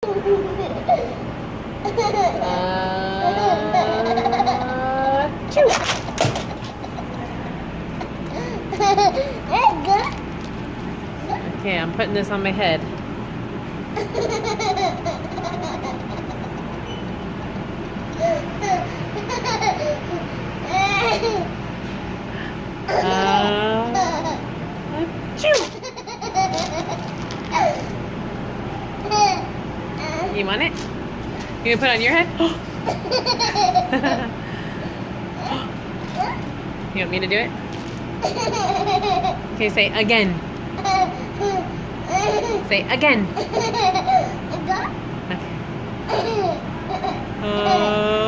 Choo. Okay, I'm putting this on my head. Choo. You want it? You gonna put it on your head? You want me to do it? Okay, say again. Say again. Okay.